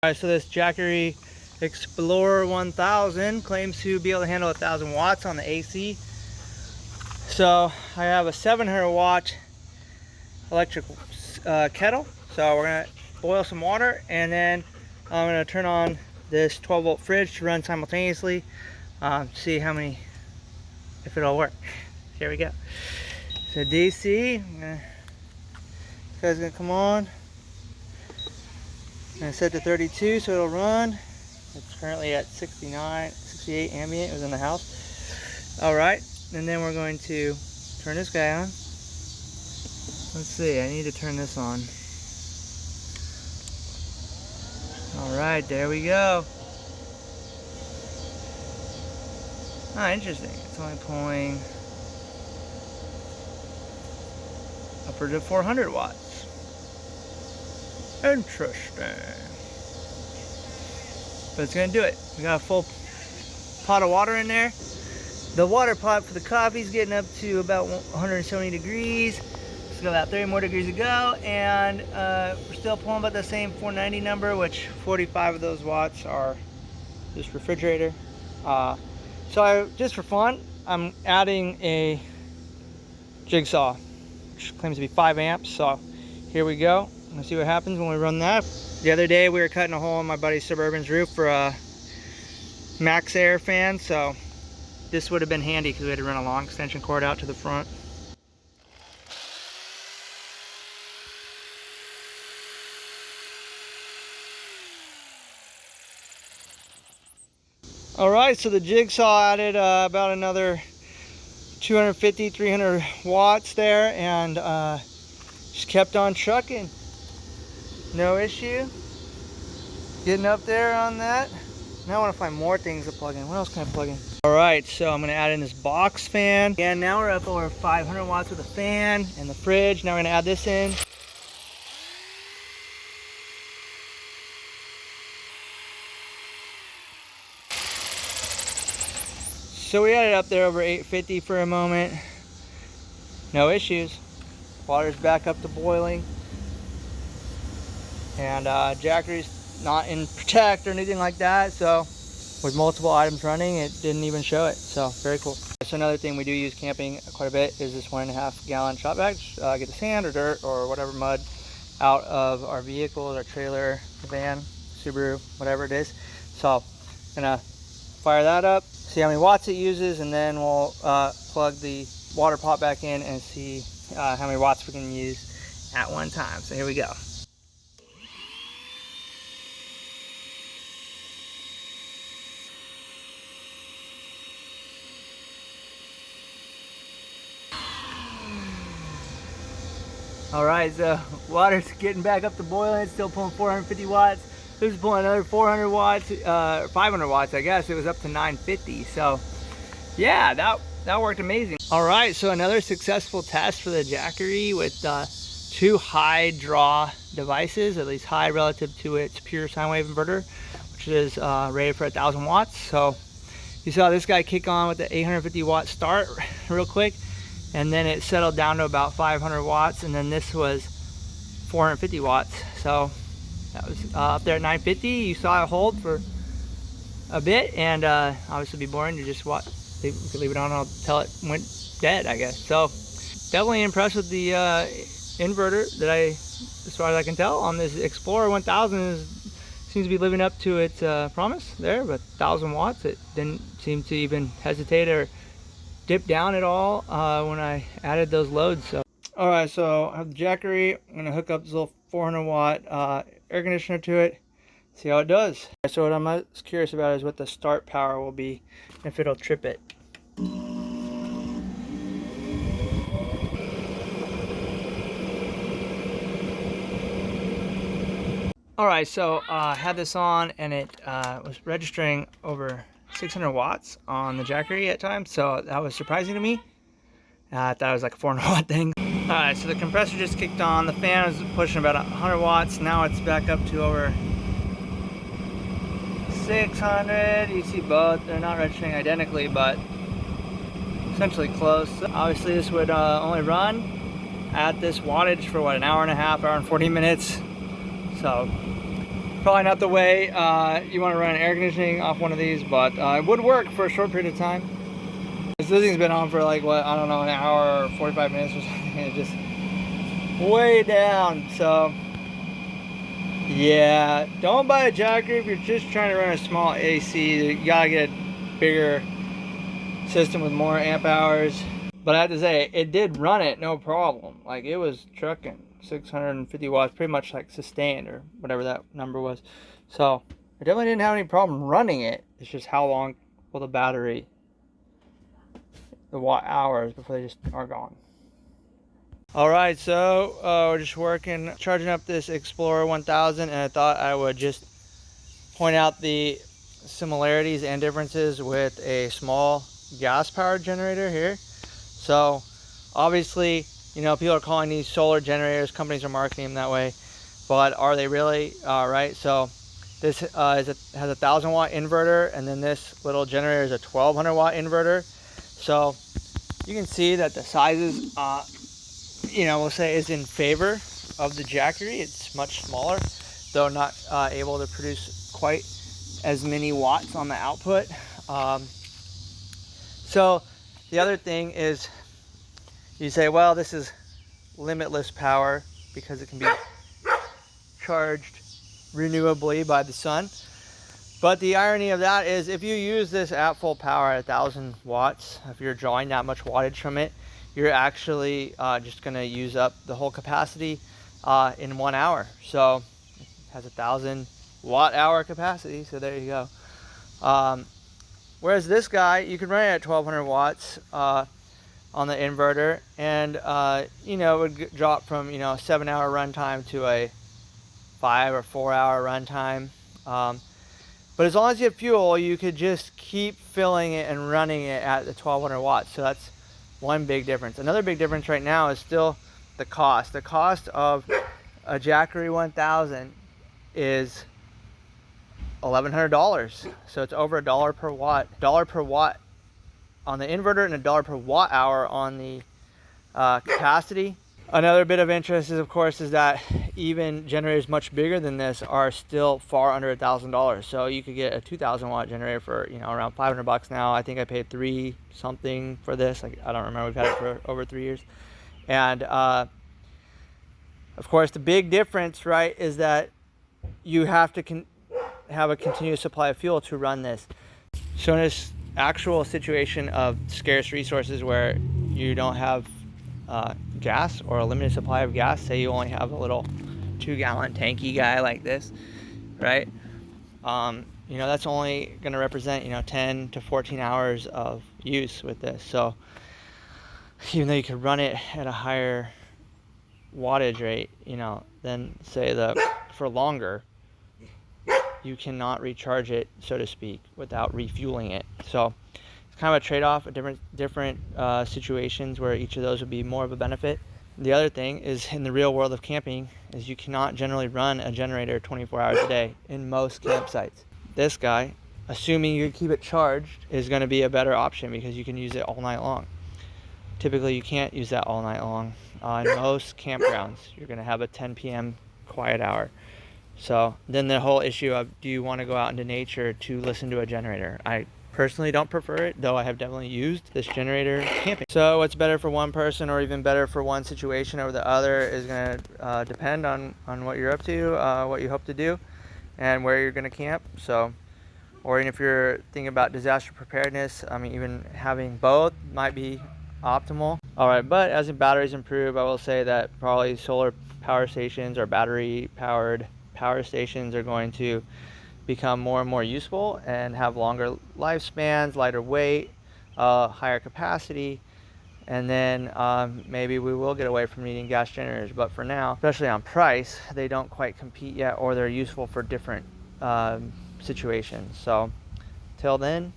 Alright, so this Jackery Explorer 1000 claims to be able to handle 1,000 watts on the AC. So I have a 700 watt electric kettle. So we're gonna boil some water, and then I'm gonna turn on this 12 volt fridge to run simultaneously. See if it'll work. Here we go. So DC, this guy's gonna come on. I'm gonna set to 32 so it'll run. It's currently at 68 ambient. It was in the house. All right, and then we're going to turn this guy on. Let's see, I need to turn this on. All right, there we go. Ah, interesting. It's only pulling upward to 400 watts. Interesting. But it's gonna do it. We got a full pot of water in there. The water pot for the coffee is getting up to about 170 degrees. Still about 30 more degrees to go, and we're still pulling about the same 490 number, which 45 of those watts are this refrigerator. So just for fun, I'm adding a jigsaw, which claims to be 5 amps. So here we go. Let's see what happens when we run that. The other day we were cutting a hole in my buddy Suburban's roof for a max air fan, so this would have been handy because we had to run a long extension cord out to the front. Alright, so the jigsaw added about another 250, 300 watts there, and just kept on trucking. No issue. Getting up there on that. Now I want to find more things to plug in. What else can I plug in? Alright, so I'm going to add in this box fan. And now we're up over 500 watts with the fan and the fridge. Now we're going to add this in. So we had it up there over 850 for a moment. No issues. Water's back up to boiling. And Jackery's not in protect or anything like that, so with multiple items running, it didn't even show it. So very cool. So another thing we do use camping quite a bit is this 1.5 gallon shop vac. Get the sand or dirt or whatever mud out of our vehicles, our trailer, the van, Subaru, whatever it is. So gonna fire that up, see how many watts it uses, and then we'll plug the water pot back in and see how many watts we can use at one time. So here we go. All right, so water's getting back up to boiling. It's still pulling 450 watts. This is pulling another 400 watts, 500 watts, I guess. It was up to 950. So yeah, that worked amazing. All right, so another successful test for the Jackery with 2 high draw devices, at least high relative to its pure sine wave inverter, which is rated for 1,000 watts. So you saw this guy kick on with the 850 watt start real quick, and then it settled down to about 500 watts, and then this was 450 watts. So that was up there at 950. You saw it hold for a bit, and obviously it'd be boring to just leave it on until it went dead, I guess. So definitely impressed with the inverter that as far as I can tell, on this Explorer 1000 seems to be living up to its promise there. But 1,000 watts, it didn't seem to even hesitate or dip down at all when I added those loads. So all right, so I have the Jackery. I'm gonna hook up this little 400 watt air conditioner to it, see how it does. So what I'm most curious about is what the start power will be, if it'll trip it. All right, so I had this on, and it was registering over 600 watts on the Jackery at times, so that was surprising to me. I thought it was like a 400 watt thing. All right, so the compressor just kicked on. The fan was pushing about 100 watts. Now it's back up to over 600. You see both. They're not registering identically, but essentially close. Obviously, this would only run at this wattage for what, an hour and a half, hour and 40 minutes. So Probably not the way you want to run air conditioning off one of these, but it would work for a short period of time. This thing's been on for like, what, I don't know, an hour or 45 minutes or something, and it's just way down. So yeah, don't buy a Jackery if you're just trying to run a small AC. You gotta get a bigger system with more amp hours. But I have to say, it did run it no problem. Like, it was trucking 650 watts, pretty much like sustained or whatever that number was. So I definitely didn't have any problem running it. It's just how long will the battery, the watt hours before they just are gone. All right, so we're just working, charging up this Explorer 1000, and I thought I would just point out the similarities and differences with a small gas-powered generator here. So obviously, you know, people are calling these solar generators, companies are marketing them that way, but are they really? Right, so this has a 1,000 watt inverter, and then this little generator is a 1,200 watt inverter. So you can see that the sizes, you know, we'll say is in favor of the Jackery. It's much smaller, though not able to produce quite as many watts on the output. So the other thing is, you say, well, this is limitless power because it can be charged renewably by the sun. But the irony of that is, if you use this at full power at 1,000 watts, if you're drawing that much wattage from it, you're actually just going to use up the whole capacity in 1 hour. So it has 1,000 watt hour capacity, so there you go. Whereas this guy, you can run it at 1,200 watts on the inverter, and you know, it would drop from, you know, a 7-hour runtime to a 5 or 4 hour runtime. But as long as you have fuel, you could just keep filling it and running it at the 1,200 watts. So that's one big difference. Another big difference right now is still the cost. The cost of a Jackery 1000 is $1,100. So it's over $1 per watt. $1 per watt on the inverter and $1 per watt hour on the capacity. Another bit of interest is, of course, is that even generators much bigger than this are still far under $1,000. So you could get a 2,000 watt generator for, you know, around 500 bucks now. I think I paid $3 something for this. Like, I don't remember. We've had it for over 3 years. And of course, the big difference, right, is that you have to have a continuous supply of fuel to run this. So in this actual situation of scarce resources where you don't have gas or a limited supply of gas, say you only have a little 2-gallon tanky guy like this, right? You know, that's only going to represent, you know, 10 to 14 hours of use with this. So even though you could run it at a higher wattage rate, you know, than say for longer, you cannot recharge it, so to speak, without refueling it. So it's kind of a trade-off, different situations where each of those would be more of a benefit. The other thing is, in the real world of camping, is you cannot generally run a generator 24 hours a day in most campsites. This guy, assuming you keep it charged, is going to be a better option because you can use it all night long. Typically, you can't use that all night long. In most campgrounds, you're going to have a 10 p.m. quiet hour. So then the whole issue of, do you want to go out into nature to listen to a generator? I personally don't prefer it, though I have definitely used this generator camping. So what's better for one person or even better for one situation over the other is going to depend on what you're up to, what you hope to do, and where you're going to camp. So, or even if you're thinking about disaster preparedness, I mean, even having both might be optimal. All right, but as the batteries improve, I will say that probably solar power stations or battery powered power stations are going to become more and more useful and have longer lifespans, lighter weight, higher capacity, and then maybe we will get away from needing gas generators. But for now, especially on price, they don't quite compete yet, or they're useful for different situations. So till then,